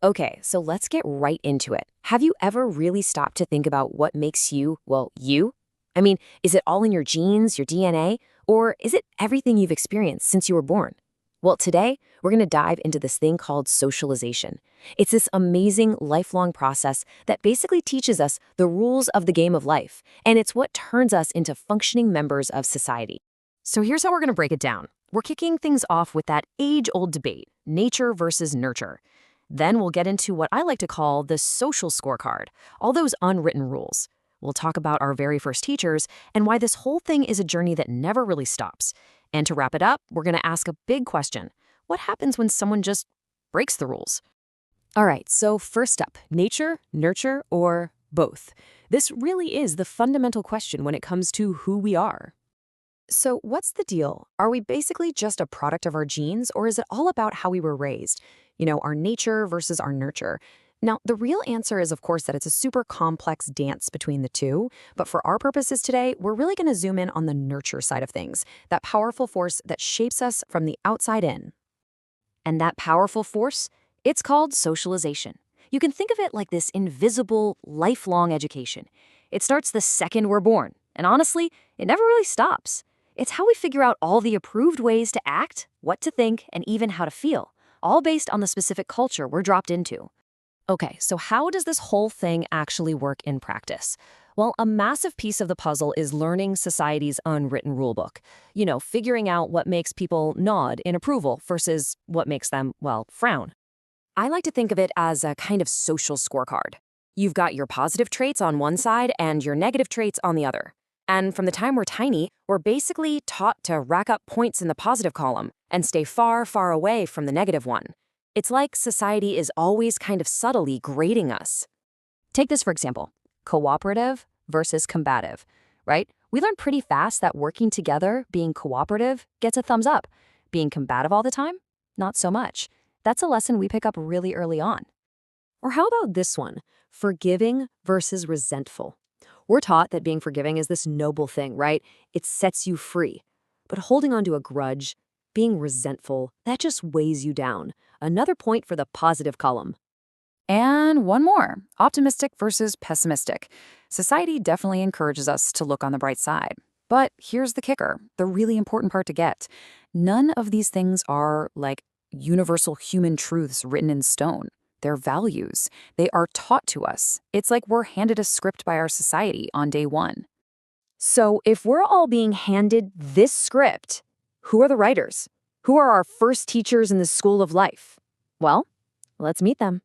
Okay, so let's get right into it. Have you ever really stopped to think about what makes you, well, you? I mean, is it all in your genes, your DNA, or is it everything you've experienced since you were born? Well, today, we're going to dive into this thing called socialization. It's this amazing lifelong process that basically teaches us the rules of the game of life, and it's what turns us into functioning members of society. So here's how we're going to break it down. We're kicking things off with that age-old debate, nature versus nurture. Then we'll get into what I like to call the social scorecard, all those unwritten rules. We'll talk about our very first teachers and why this whole thing is a journey that never really stops. And to wrap it up, we're going to ask a big question. What happens when someone just breaks the rules? All right, so first up, nature, nurture, or both? This really is the fundamental question when it comes to who we are. So what's the deal? Are we basically just a product of our genes, or is it all about how we were raised? Our nature versus our nurture. Now, the real answer is, of course, that it's a super complex dance between the two. But for our purposes today, we're really going to zoom in on the nurture side of things, that powerful force that shapes us from the outside in. And that powerful force, it's called socialization. You can think of it like this invisible, lifelong education. It starts the second we're born, and honestly, it never really stops. It's how we figure out all the approved ways to act, what to think, and even how to feel, all based on the specific culture we're dropped into. Okay, so how does this whole thing actually work in practice? Well, a massive piece of the puzzle is learning society's unwritten rulebook. Figuring out what makes people nod in approval versus what makes them, well, frown. I like to think of it as a kind of social scorecard. You've got your positive traits on one side and your negative traits on the other. And from the time we're tiny, we're basically taught to rack up points in the positive column and stay far, far away from the negative one. It's like society is always kind of subtly grading us. Take this for example, cooperative versus combative, right? We learn pretty fast that working together, being cooperative, gets a thumbs up. Being combative all the time? Not so much. That's a lesson we pick up really early on. Or how about this one, forgiving versus resentful? We're taught that being forgiving is this noble thing, right? It sets you free. But holding on to a grudge, being resentful, that just weighs you down. Another point for the positive column. And one more, optimistic versus pessimistic. Society definitely encourages us to look on the bright side. But here's the kicker, the really important part to get. None of these things are like universal human truths written in stone. They're values. They are taught to us. It's like we're handed a script by our society on day one. So if we're all being handed this script, who are the writers? Who are our first teachers in the school of life? Well, let's meet them.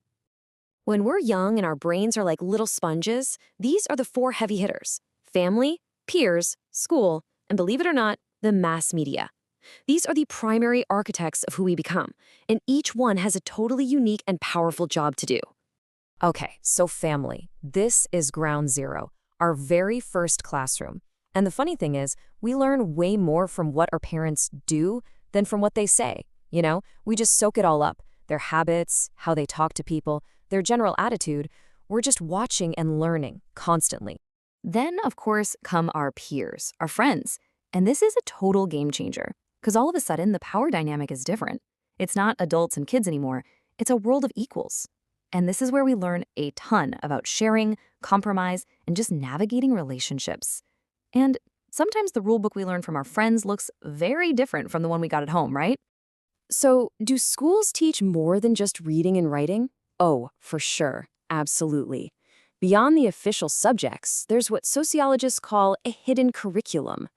When we're young and our brains are like little sponges, these are the four heavy hitters: family, peers, school, and believe it or not, the mass media. These are the primary architects of who we become, and each one has a totally unique and powerful job to do. Okay, so family. This is ground zero, our very first classroom. And the funny thing is, we learn way more from what our parents do than from what they say. We just soak it all up. Their habits, how they talk to people, their general attitude. We're just watching and learning constantly. Then, of course, come our peers, our friends. And this is a total game changer. Because all of a sudden, the power dynamic is different. It's not adults and kids anymore. It's a world of equals. And this is where we learn a ton about sharing, compromise, and just navigating relationships. And sometimes the rule book we learn from our friends looks very different from the one we got at home, right? So, do schools teach more than just reading and writing? Oh, for sure. Absolutely. Beyond the official subjects, there's what sociologists call a hidden curriculum.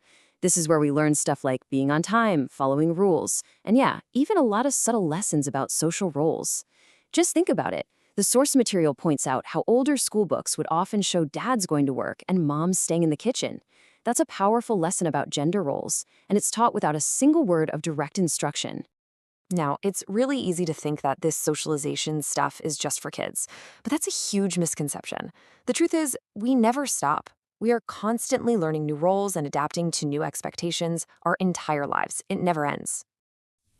This is where we learn stuff like being on time, following rules, and yeah, even a lot of subtle lessons about social roles. Just think about it. The source material points out how older school books would often show dads going to work and moms staying in the kitchen. That's a powerful lesson about gender roles, and it's taught without a single word of direct instruction. Now, it's really easy to think that this socialization stuff is just for kids, but that's a huge misconception. The truth is, we never stop. We are constantly learning new roles and adapting to new expectations our entire lives. It never ends.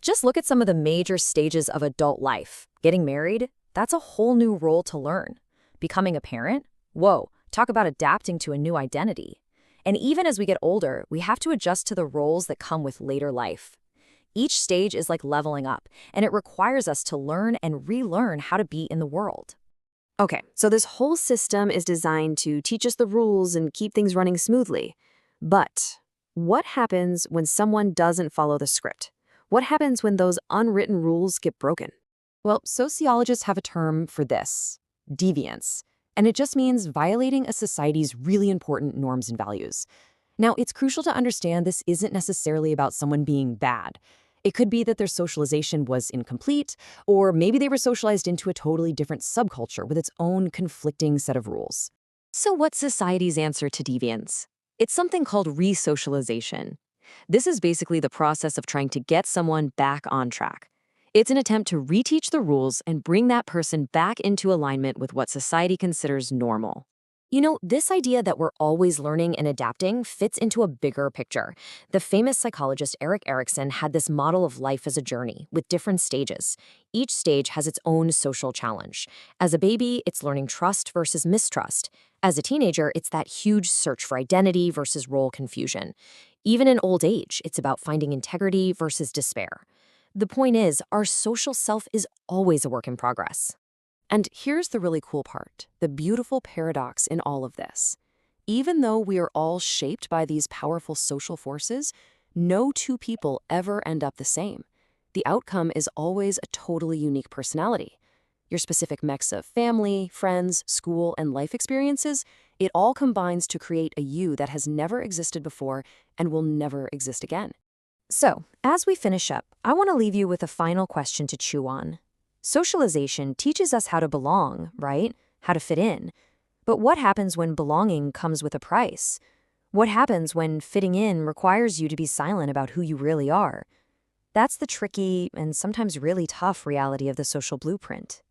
Just look at some of the major stages of adult life. Getting married, that's a whole new role to learn. Becoming a parent, whoa, talk about adapting to a new identity. And even as we get older, we have to adjust to the roles that come with later life. Each stage is like leveling up, and it requires us to learn and relearn how to be in the world. Okay, so this whole system is designed to teach us the rules and keep things running smoothly. But what happens when someone doesn't follow the script? What happens when those unwritten rules get broken? Well, sociologists have a term for this: deviance. And it just means violating a society's really important norms and values. Now, it's crucial to understand this isn't necessarily about someone being bad. It could be that their socialization was incomplete, or maybe they were socialized into a totally different subculture with its own conflicting set of rules. So what's society's answer to deviance? It's something called resocialization. This is basically the process of trying to get someone back on track. It's an attempt to reteach the rules and bring that person back into alignment with what society considers normal. You know, this idea that we're always learning and adapting fits into a bigger picture. The famous psychologist Erik Erikson had this model of life as a journey with different stages. Each stage has its own social challenge. As a baby, it's learning trust versus mistrust. As a teenager, it's that huge search for identity versus role confusion. Even in old age, it's about finding integrity versus despair. The point is, our social self is always a work in progress. And here's the really cool part, the beautiful paradox in all of this. Even though we are all shaped by these powerful social forces, no two people ever end up the same. The outcome is always a totally unique personality. Your specific mix of family, friends, school, and life experiences, it all combines to create a you that has never existed before and will never exist again. So, as we finish up, I want to leave you with a final question to chew on. Socialization teaches us how to belong, right? How to fit in. But what happens when belonging comes with a price? What happens when fitting in requires you to be silent about who you really are? That's the tricky and sometimes really tough reality of the social blueprint.